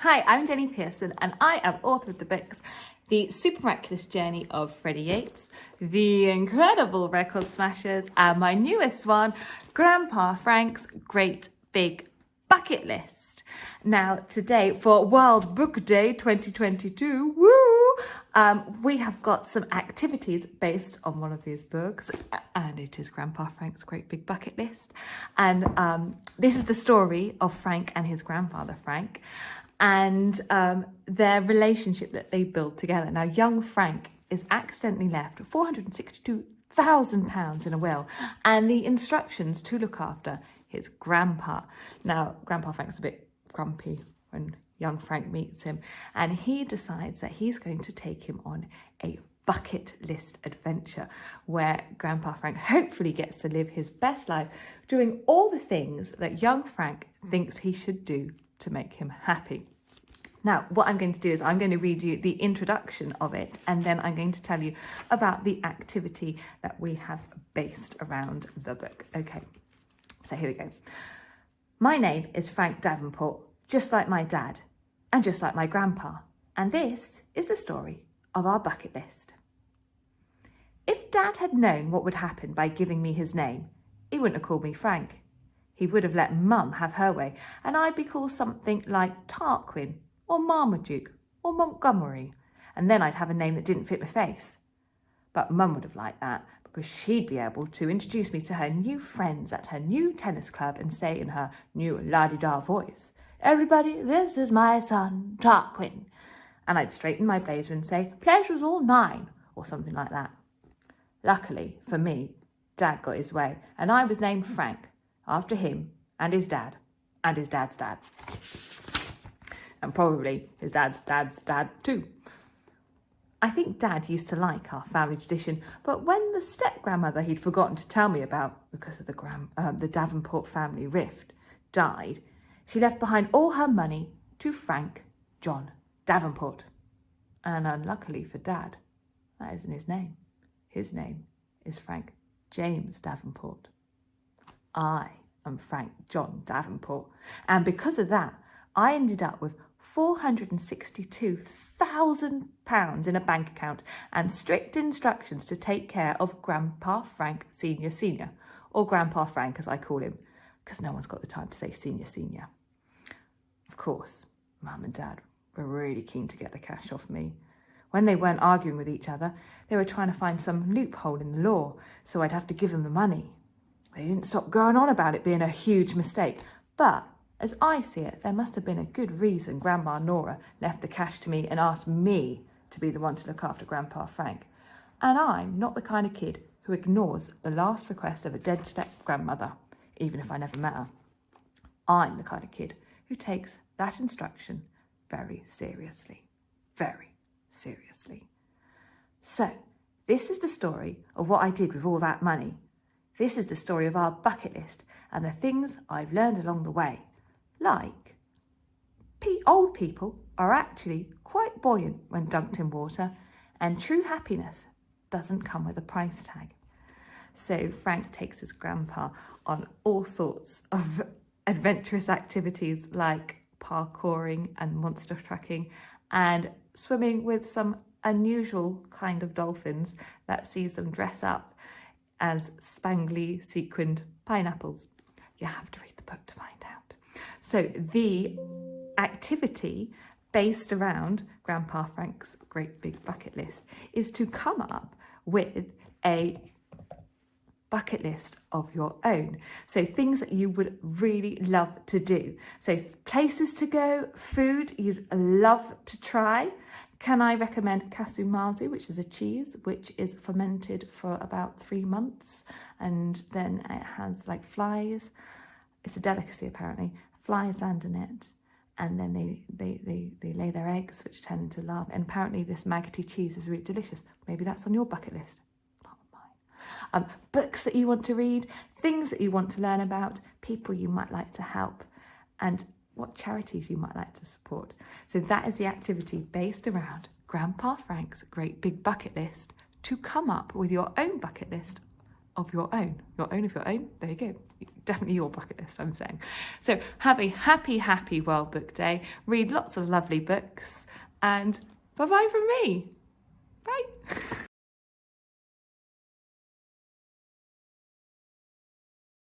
Hi, I'm Jenny Pearson and I am author of the books The Super Miraculous Journey of Freddie Yates, The Incredible Record Smashers, and my newest one, Grandpa Frank's Great Big Bucket List. Now today for World Book Day 2022, we have got some activities based on one of these books, and it is Grandpa Frank's Great Big Bucket List. And this is the story of Frank and his grandfather Frank, and their relationship that they build together. Now, young Frank is accidentally left £462,000 in a will and the instructions to look after his grandpa. Now, Grandpa Frank's a bit grumpy when young Frank meets him, and he decides that he's going to take him on a bucket list adventure where Grandpa Frank hopefully gets to live his best life, doing all the things that young Frank thinks he should do to make him happy. Now, what I'm going to do is I'm going to read you the introduction of it, and then I'm going to tell you about the activity that we have based around the book. Okay, so here we go. My name is Frank Davenport, just like my dad, and just like my grandpa. And this is the story of our bucket list. If Dad had known what would happen by giving me his name, he wouldn't have called me Frank. He would have let Mum have her way, and I'd be called something like Tarquin, or Marmaduke, or Montgomery, and then I'd have a name that didn't fit my face. But Mum would have liked that, because she'd be able to introduce me to her new friends at her new tennis club and say in her new la-di-da voice, "Everybody, this is my son, Tarquin." And I'd straighten my blazer and say, "Pleasure's all mine," or something like that. Luckily for me, Dad got his way, and I was named Frank, after him and his dad's dad. And probably his dad's dad too. I think Dad used to like our family tradition, but when the step-grandmother he'd forgotten to tell me about because of the Davenport family rift died, she left behind all her money to Frank John Davenport. And unluckily for Dad, that isn't his name. His name is Frank James Davenport. I am Frank John Davenport, and because of that, I ended up with £462,000 in a bank account and strict instructions to take care of Grandpa Frank Senior, or Grandpa Frank as I call him, because no one's got the time to say Senior. Of course, Mum and Dad were really keen to get the cash off me. When they weren't arguing with each other, they were trying to find some loophole in the law, so I'd have to give them the money. They didn't stop going on about it being a huge mistake, but as I see it, there must have been a good reason Grandma Nora left the cash to me and asked me to be the one to look after Grandpa Frank. And I'm not the kind of kid who ignores the last request of a dead step-grandmother, even if I never met her. I'm the kind of kid who takes that instruction very seriously. Very seriously. So, this is the story of what I did with all that money. This is the story of our bucket list and the things I've learned along the way. Like, old people are actually quite buoyant when dunked in water, and true happiness doesn't come with a price tag. So Frank takes his grandpa on all sorts of adventurous activities like parkouring and monster trucking and swimming with some unusual kind of dolphins that sees them dress up as spangly sequined pineapples. You have to read the book to find out. So the activity based around Grandpa Frank's Great Big Bucket List is to come up with a bucket list of your own. So things that you would really love to do. So places to go, food you'd love to try. Can I recommend kasumazu, which is a cheese, which is fermented for about 3 months, and then it has like flies. It's a delicacy apparently. Flies land in it, and then they lay their eggs, which turn into larvae. And apparently this maggoty cheese is really delicious. Maybe that's on your bucket list. Not mine. Books that you want to read, things that you want to learn about, people you might like to help, and what charities you might like to support. So that is the activity based around Grandpa Frank's Great Big Bucket List, to come up with your own bucket list of your own. Your own of your own. There you go. Definitely your bucket list, I'm saying. So have a happy, happy World Book Day. Read lots of lovely books, and bye-bye from me.